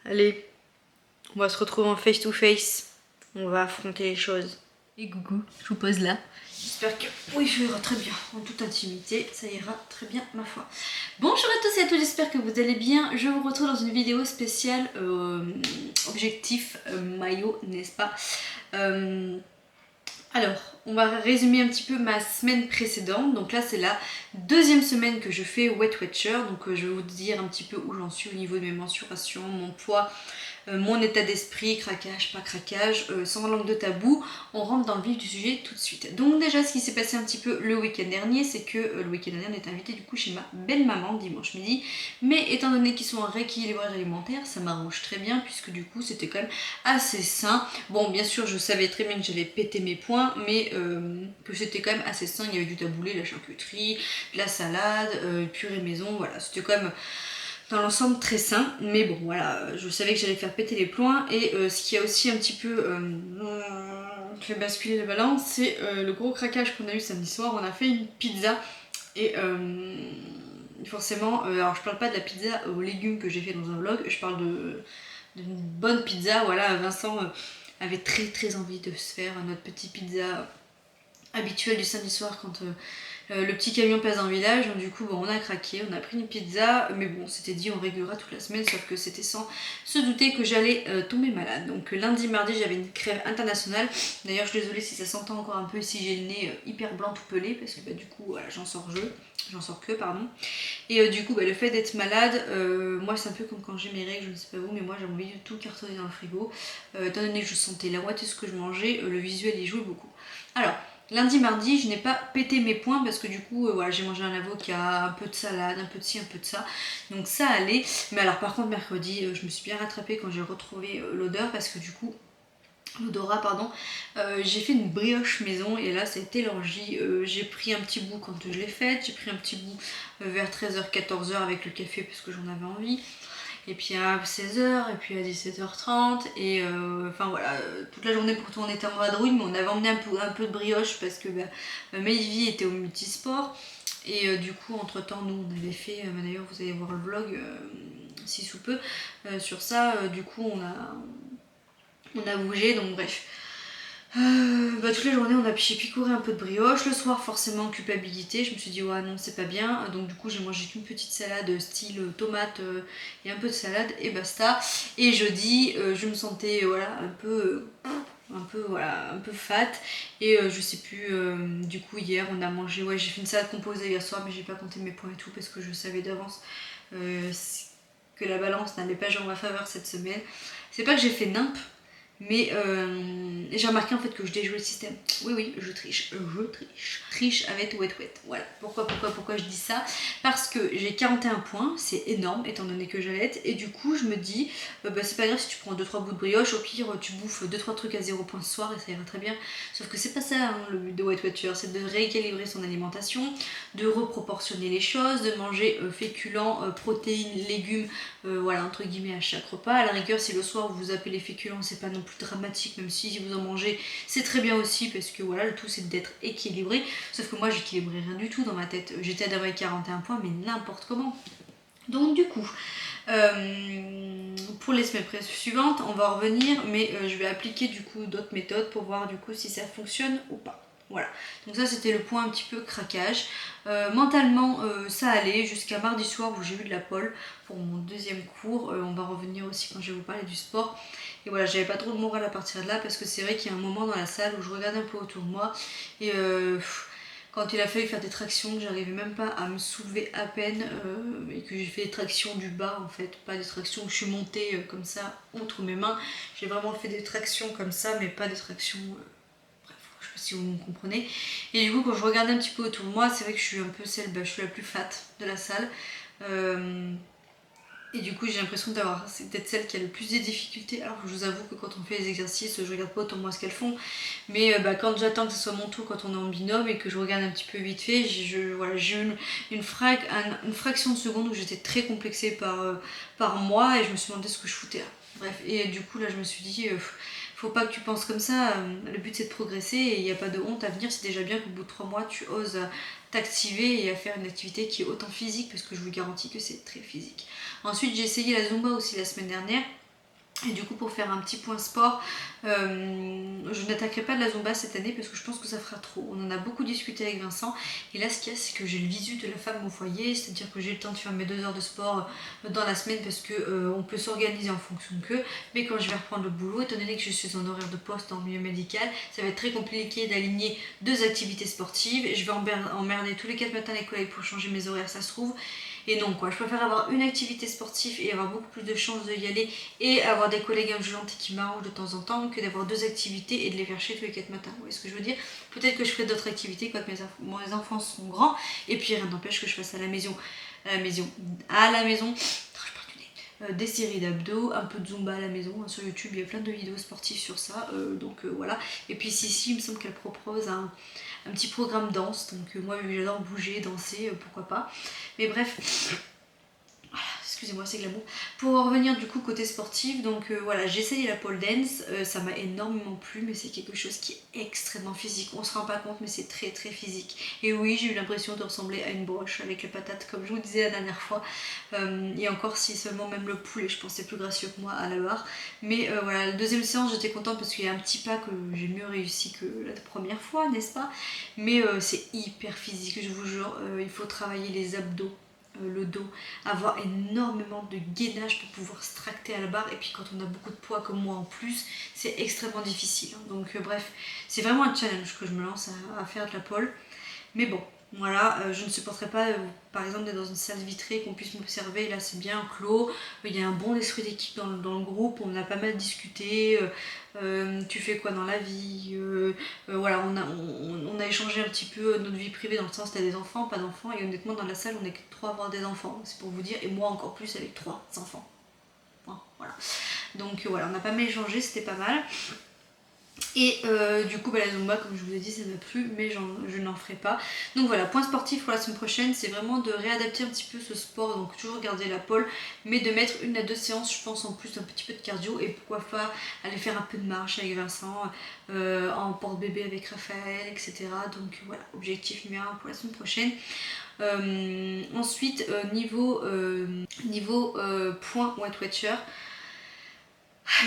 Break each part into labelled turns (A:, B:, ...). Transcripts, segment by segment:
A: Allez, on va se retrouver en face to face. On va affronter les choses. Et coucou, je vous pose là. J'espère que oui, je ira très bien, en toute intimité, ça ira très bien ma foi. Bonjour à tous et à toutes, j'espère que vous allez bien. Je vous retrouve dans une vidéo spéciale objectif maillot, n'est-ce pas. Alors, on va résumer un petit peu ma semaine précédente. Donc là, c'est la deuxième semaine que je fais Weight Watcher. Donc je vais vous dire un petit peu où j'en suis au niveau de mes mensurations, mon poids, mon état d'esprit, craquage, pas craquage, sans langue de tabou. On rentre dans le vif du sujet tout de suite. Donc déjà, ce qui s'est passé un petit peu le week-end dernier, c'est que le week-end dernier, on est invité du coup chez ma belle-maman dimanche midi. Mais étant donné qu'ils sont en rééquilibrage alimentaire, ça m'arrange très bien puisque du coup, c'était quand même assez sain. Bon, bien sûr, je savais très bien que j'allais péter mes points, mais que c'était quand même assez sain. Il y avait du taboulé, de la charcuterie, de la salade, purée maison, voilà. C'était quand même dans l'ensemble très sain, mais bon voilà, je savais que j'allais faire péter les plombs. Et ce qui a aussi un petit peu fait basculer la balance, c'est le gros craquage qu'on a eu samedi soir. On a fait une pizza et forcément, alors je parle pas de la pizza aux légumes que j'ai fait dans un vlog, je parle d'une bonne pizza. Voilà, Vincent avait très envie de se faire notre petite pizza habituelle du samedi soir quand le petit camion passe dans le village. Donc du coup bon, on a craqué, on a pris une pizza, mais bon, c'était dit on réglera toute la semaine, sauf que c'était sans se douter que j'allais tomber malade. Donc lundi, mardi, j'avais une crève internationale. D'ailleurs, je suis désolée si ça s'entend encore un peu, si j'ai le nez hyper blanc tout pelé, parce que bah, du coup voilà, j'en sors que, pardon. Et du coup, bah, le fait d'être malade, moi c'est un peu comme quand j'ai mes règles, je ne sais pas vous, mais moi j'ai envie de tout cartonner dans le frigo. Étant donné que je sentais la moitié de ce que je mangeais, le visuel y jouait beaucoup. Alors, lundi, mardi, je n'ai pas pété mes points parce que du coup, voilà, j'ai mangé un avocat, un peu de salade, un peu de ci, un peu de ça. Donc ça allait. Mais alors par contre, mercredi, je me suis bien rattrapée quand j'ai retrouvé l'odeur parce que du coup, l'odorat pardon, j'ai fait une brioche maison et là ça a été l'orgie. J'ai pris un petit bout quand je l'ai faite, j'ai pris un petit bout vers 13h, 14h avec le café parce que j'en avais envie. Et puis à 16h, et puis à 17h30, et enfin voilà, toute la journée pourtant on était en vadrouille, mais on avait emmené un peu de brioche parce que Maïvi était au multisport. Et du coup, entre temps, nous on avait fait, d'ailleurs vous allez voir le vlog si sous peu, sur ça, du coup on a bougé, donc bref. Toute la journée j'ai picoré un peu de brioche, le soir forcément culpabilité, je me suis dit ouais non c'est pas bien, donc du coup j'ai mangé qu'une petite salade style tomate et un peu de salade et basta. Et jeudi je me sentais voilà un peu fat et je sais plus, du coup hier on a mangé, ouais j'ai fait une salade composée hier soir mais j'ai pas compté mes points et tout parce que je savais d'avance que la balance n'allait pas jouer en ma faveur cette semaine. C'est pas que j'ai fait nimp, mais j'ai remarqué en fait que je déjouais le système. Oui, je triche. Triche avec Wet Wet. Voilà. Pourquoi je dis ça? Parce que j'ai 41 points, c'est énorme étant donné que j'allaite. Et du coup, je me dis, c'est pas grave si tu prends 2-3 bouts de brioche, au pire, tu bouffes 2-3 trucs à 0 points ce soir et ça ira très bien. Sauf que c'est pas ça hein, le but de Wet Watcher, c'est de rééquilibrer son alimentation, de reproportionner les choses, de manger féculents, protéines, légumes, voilà, entre guillemets à chaque repas. À la rigueur, si le soir vous appelez les féculents, c'est pas non plus dramatique, même si vous en mangez, c'est très bien aussi parce que voilà, le tout c'est d'être équilibré. Sauf que moi, j'équilibrais rien du tout dans ma tête. J'étais à 41 points, mais n'importe comment. Donc du coup, pour les semaines suivantes, on va revenir, mais je vais appliquer du coup d'autres méthodes pour voir du coup si ça fonctionne ou pas. Voilà, donc ça c'était le point un petit peu craquage. Mentalement ça allait jusqu'à mardi soir où j'ai eu de la pole pour mon deuxième cours. On va revenir aussi quand je vais vous parler du sport. Et voilà, j'avais pas trop de morale à partir de là parce que c'est vrai qu'il y a un moment dans la salle où je regarde un peu autour de moi et quand il a fallu faire des tractions, j'arrivais même pas à me soulever à peine et que j'ai fait des tractions du bas en fait, pas des tractions où je suis montée comme ça entre mes mains. J'ai vraiment fait des tractions comme ça, mais pas des tractions. Bref, je sais pas si vous me comprenez. Et du coup, quand je regarde un petit peu autour de moi, c'est vrai que je suis un peu je suis la plus fat de la salle. Et du coup j'ai l'impression d'être celle qui a le plus de difficultés. Alors je vous avoue que quand on fait les exercices, je regarde pas autant moi ce qu'elles font. Mais quand j'attends que ce soit mon tour, quand on est en binôme et que je regarde un petit peu vite fait, j'ai eu une fraction de seconde où j'étais très complexée par moi et je me suis demandé ce que je foutais là. Bref, et du coup là je me suis dit, faut pas que tu penses comme ça, le but c'est de progresser et il n'y a pas de honte à venir, c'est déjà bien qu'au bout de 3 mois tu oses t'activer et à faire une activité qui est autant physique parce que je vous garantis que c'est très physique. Ensuite j'ai essayé la Zumba aussi la semaine dernière. Et du coup, pour faire un petit point sport, je n'attaquerai pas de la Zumba cette année parce que je pense que ça fera trop. On en a beaucoup discuté avec Vincent. Et là, ce qu'il y a, c'est que j'ai le visu de la femme au foyer, c'est-à-dire que j'ai le temps de faire mes 2 heures de sport dans la semaine parce que on peut s'organiser en fonction que. Mais quand je vais reprendre le boulot, étant donné que je suis en horaire de poste en milieu médical, ça va être très compliqué d'aligner 2 activités sportives. Je vais emmerder tous les 4 matins les collègues pour changer mes horaires, ça se trouve. Et non, quoi, je préfère avoir une activité sportive et avoir beaucoup plus de chances d'y aller et avoir des collègues indulgentes qui m'arrangent de temps en temps que d'avoir 2 activités et de les faire chier tous les 4 matins. Vous voyez ce que je veux dire? Peut-être que je ferai d'autres activités quand mes enfants sont grands et puis rien n'empêche que je fasse à la maison, des séries d'abdos, un peu de zumba à la maison. Sur YouTube, il y a plein de vidéos sportives sur ça, voilà. Et puis ici, il me semble qu'elle propose un petit programme danse, donc moi j'adore bouger, danser, pourquoi pas. Mais bref, excusez-moi, c'est glamour. Pour en revenir du coup côté sportif, donc voilà, j'ai essayé la pole dance, ça m'a énormément plu, mais c'est quelque chose qui est extrêmement physique. On se rend pas compte, mais c'est très très physique. Et oui, j'ai eu l'impression de ressembler à une broche avec les patates, comme je vous disais la dernière fois. Et encore si seulement même le poulet, je pense c'est plus gracieux que moi à la barre. Mais voilà, la deuxième séance, j'étais contente parce qu'il y a un petit pas que j'ai mieux réussi que la première fois, n'est-ce pas? Mais c'est hyper physique, je vous jure, il faut travailler les abdos, le dos, avoir énormément de gainage pour pouvoir se tracter à la barre, et puis quand on a beaucoup de poids comme moi en plus, c'est extrêmement difficile. Donc bref, c'est vraiment un challenge que je me lance à faire de la pole. Mais bon, voilà, je ne supporterais pas, par exemple, d'être dans une salle vitrée, qu'on puisse m'observer. Là, c'est bien clos. Il y a un bon esprit d'équipe dans le groupe. On a pas mal discuté. Tu fais quoi dans la vie? Voilà, on a échangé un petit peu notre vie privée, dans le sens, t'as des enfants, pas d'enfants. Et honnêtement, dans la salle, on est que 3 à avoir des enfants. C'est pour vous dire. Et moi, encore plus avec 3 enfants. Voilà. Donc voilà, on a pas mal échangé, c'était pas mal. Et du coup, la Zumba, comme je vous ai dit, ça m'a plu, mais je n'en ferai pas. Donc voilà, point sportif pour la semaine prochaine, c'est vraiment de réadapter un petit peu ce sport, donc toujours garder la pole, mais de mettre 1 à 2 séances, je pense, en plus un petit peu de cardio, et pourquoi pas aller faire un peu de marche avec Vincent, en porte-bébé avec Raphaël, etc. Donc voilà, objectif numéro 1 pour la semaine prochaine. Ensuite, niveau point Weight Watcher,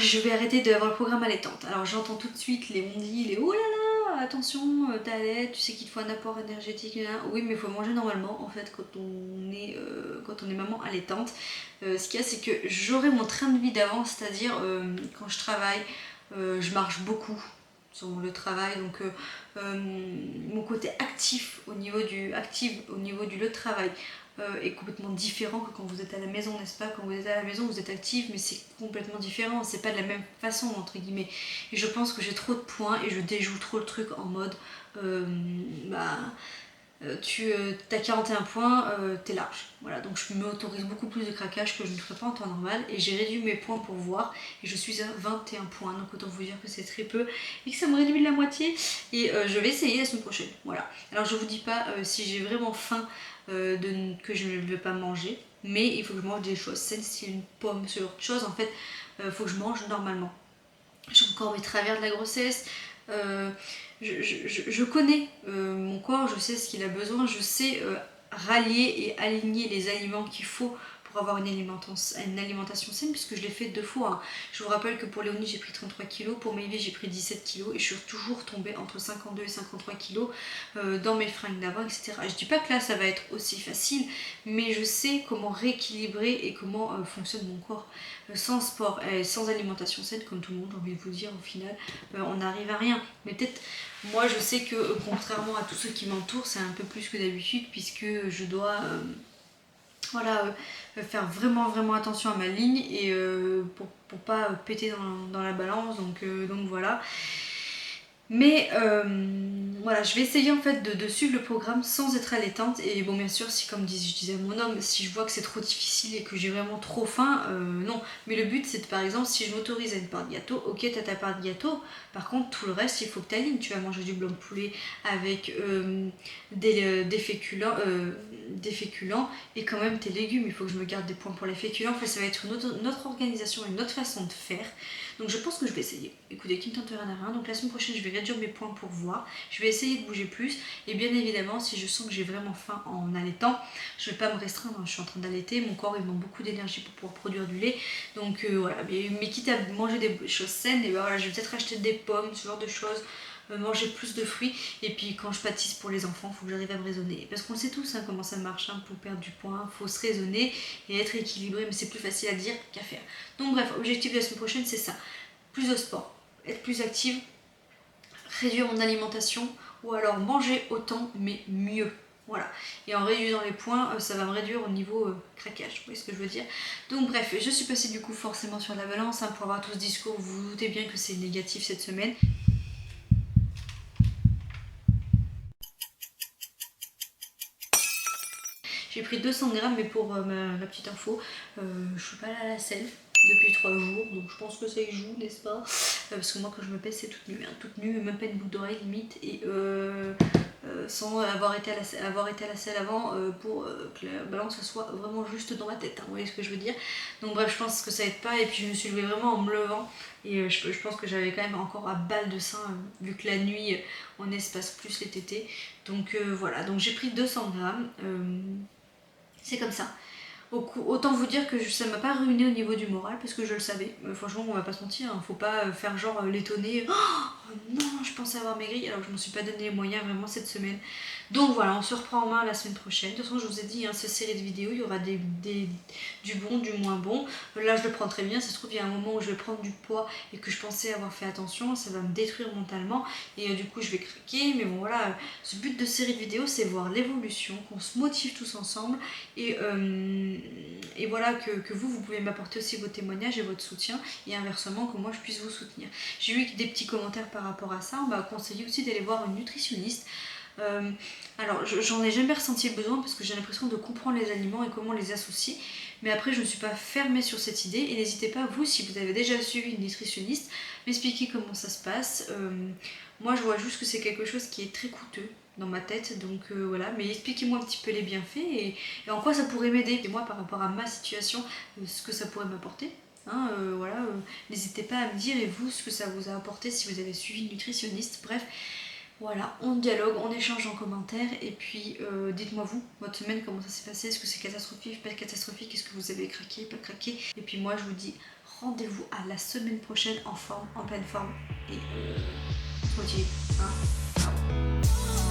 A: je vais arrêter d'avoir le programme allaitante. Alors j'entends tout de suite les on-dit, les oh là là, attention, t'allaites, tu sais qu'il te faut un apport énergétique. Là. Oui, mais il faut manger normalement en fait quand on est maman allaitante. Ce qu'il y a, c'est que j'aurai mon train de vie d'avant, c'est-à-dire quand je travaille, je marche beaucoup sur le travail, donc mon côté actif au niveau du lieu de travail est complètement différent que quand vous êtes à la maison, n'est-ce pas? Quand vous êtes à la maison, vous êtes actif, mais c'est complètement différent, c'est pas de la même façon, entre guillemets. Et je pense que j'ai trop de points et je déjoue trop le truc en mode tu as 41 points, t'es large. Voilà, donc je m'autorise beaucoup plus de craquage que je ne ferais pas en temps normal, et j'ai réduit mes points pour voir, et je suis à 21 points, donc autant vous dire que c'est très peu et que ça me réduit de la moitié, et je vais essayer la semaine prochaine. Voilà. Alors je vous dis pas si j'ai vraiment faim que je ne vais pas manger, mais il faut que je mange des choses saines, si une pomme, ce genre de choses, en fait, faut que je mange normalement. J'ai encore mes travers de la grossesse. Je connais mon corps, je sais ce qu'il a besoin, je sais rallier et aligner les aliments qu'il faut pour avoir une alimentation saine, puisque je l'ai fait 2 fois. Hein. Je vous rappelle que pour Léonie j'ai pris 33 kg, pour Maïvé j'ai pris 17 kg, et je suis toujours tombée entre 52 et 53 kg dans mes fringues d'avant, etc. Je dis pas que là ça va être aussi facile, mais je sais comment rééquilibrer et comment fonctionne mon corps. Sans sport et sans alimentation saine, comme tout le monde, j'ai envie de vous dire, au final, on n'arrive à rien. Mais peut-être, moi je sais que contrairement à tous ceux qui m'entourent, c'est un peu plus que d'habitude, puisque je dois faire vraiment attention à ma ligne, et pour pas péter dans la balance, donc voilà. Mais voilà, je vais essayer en fait de suivre le programme sans être allaitante. Et bon, bien sûr, si comme je disais à mon homme, si je vois que c'est trop difficile et que j'ai vraiment trop faim, non. Mais le but, c'est par exemple, si je m'autorise à une part de gâteau, ok, t'as ta part de gâteau. Par contre, tout le reste, il faut que t'alignes. Tu vas manger du blanc de poulet avec des féculents et quand même tes légumes. Il faut que je me garde des points pour les féculents. Enfin, ça va être une autre organisation, une autre façon de faire. Donc je pense que je vais essayer. Écoutez, qui ne tente rien à rien. Donc la semaine prochaine, je vais réduire mes points pour voir. Je vais vais essayer de bouger plus. Et bien évidemment, si je sens que j'ai vraiment faim en allaitant, je vais pas me restreindre. Je suis en train d'allaiter, mon corps il manque beaucoup d'énergie pour pouvoir produire du lait. Donc voilà, mais quitte à manger des choses saines, et ben voilà, je vais peut-être acheter des pommes, ce genre de choses. Manger plus de fruits, et puis quand je pâtisse pour les enfants, il faut que j'arrive à me raisonner, parce qu'on sait tous comment ça marche, pour perdre du poids, il faut se raisonner et être équilibré, mais c'est plus facile à dire qu'à faire. Donc bref, objectif de la semaine prochaine c'est ça, plus de sport, être plus active, réduire mon alimentation, ou alors manger autant mais mieux. Voilà, et en réduisant les points, ça va me réduire au niveau craquage, vous voyez ce que je veux dire. Donc bref, je suis passée du coup forcément sur la balance, pour avoir tout ce discours, vous vous doutez bien que c'est négatif cette semaine. J'ai pris 200 grammes, mais pour ma petite info, je suis pas allée à la selle depuis 3 jours, donc je pense que ça y joue, n'est-ce pas? Parce que moi quand je me pèse c'est toute nue, même pas une boucle d'oreille limite, et sans avoir été à la selle avant, pour que la balance soit vraiment juste dans ma tête, vous voyez ce que je veux dire. Donc bref, je pense que ça aide pas, et puis je me suis levée vraiment en me levant, et je pense que j'avais quand même encore à balle de sein, vu que la nuit on espace plus les tétés. Donc voilà, donc j'ai pris 200 grammes. C'est comme ça. Autant vous dire que ça m'a pas ruiné au niveau du moral, parce que je le savais. Franchement, on va pas se mentir, faut pas faire genre l'étonner. Oh non, je pensais avoir maigri, alors que je me suis pas donné les moyens vraiment cette semaine. Donc voilà, on se reprend en main la semaine prochaine. De toute façon, je vous ai dit, cette série de vidéos, il y aura du bon, du moins bon. Là, je le prends très bien. Ça se trouve, il y a un moment où je vais prendre du poids et que je pensais avoir fait attention. Ça va me détruire mentalement et du coup, je vais craquer. Mais bon, voilà, ce but de série de vidéos, c'est voir l'évolution, qu'on se motive tous ensemble et voilà que vous pouvez m'apporter aussi vos témoignages et votre soutien, et inversement que moi je puisse vous soutenir. J'ai eu des petits commentaires par rapport à ça. On m'a conseillé aussi d'aller voir une nutritionniste. Alors j'en ai jamais ressenti le besoin, parce que j'ai l'impression de comprendre les aliments et comment les associer, mais après je ne suis pas fermée sur cette idée, et n'hésitez pas, vous, si vous avez déjà suivi une nutritionniste, m'expliquer comment ça se passe. Moi je vois juste que c'est quelque chose qui est très coûteux dans ma tête, donc voilà, mais expliquez-moi un petit peu les bienfaits et en quoi ça pourrait m'aider, et moi par rapport à ma situation, ce que ça pourrait m'apporter. Voilà, n'hésitez pas à me dire, et vous, ce que ça vous a apporté si vous avez suivi une nutritionniste. Bref, voilà, on dialogue, on échange en commentaire, et puis dites-moi vous, votre semaine, comment ça s'est passé, est-ce que c'est catastrophique, pas catastrophique, est-ce que vous avez craqué, pas craqué, et puis moi je vous dis rendez-vous à la semaine prochaine en forme, en pleine forme, et on se motive, Ciao.